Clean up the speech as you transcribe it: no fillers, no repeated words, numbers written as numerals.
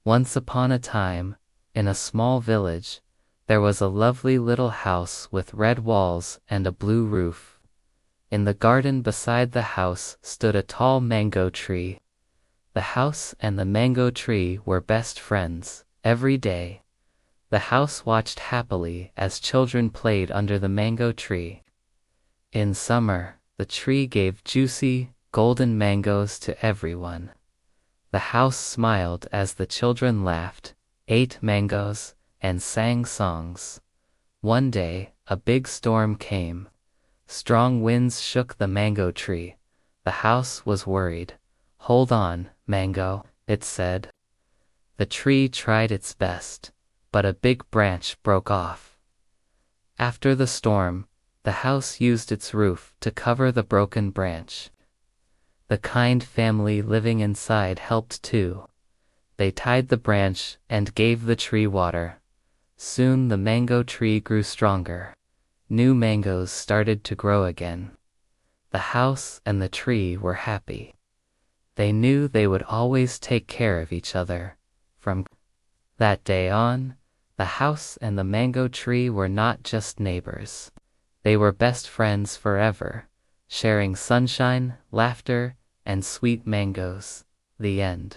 Once upon a time, in a small village, there was a lovely little house with red walls and a blue roof. In the garden beside the house stood a tall mango tree. The house and the mango tree were best friends. Every day, the house watched happily as children played under the mango tree. In summer, the tree gave juicy, golden mangoes to everyone. The house smiled as the children laughed, ate mangoes, and sang songs. One day, a big storm came. Strong winds shook the mango tree. The house was worried. "Hold on, mango," it said. The tree tried its best, but a big branch broke off. After the storm, the house used its roof to cover the broken branch. The kind family living inside helped too. They tied the branch and gave the tree water. Soon the mango tree grew stronger. New mangoes started to grow again. The house and the tree were happy. They knew they would always take care of each other. From that day on, the house and the mango tree were not just neighbors. They were best friends forever, sharing sunshine, laughter, and sweet mangoes. The end.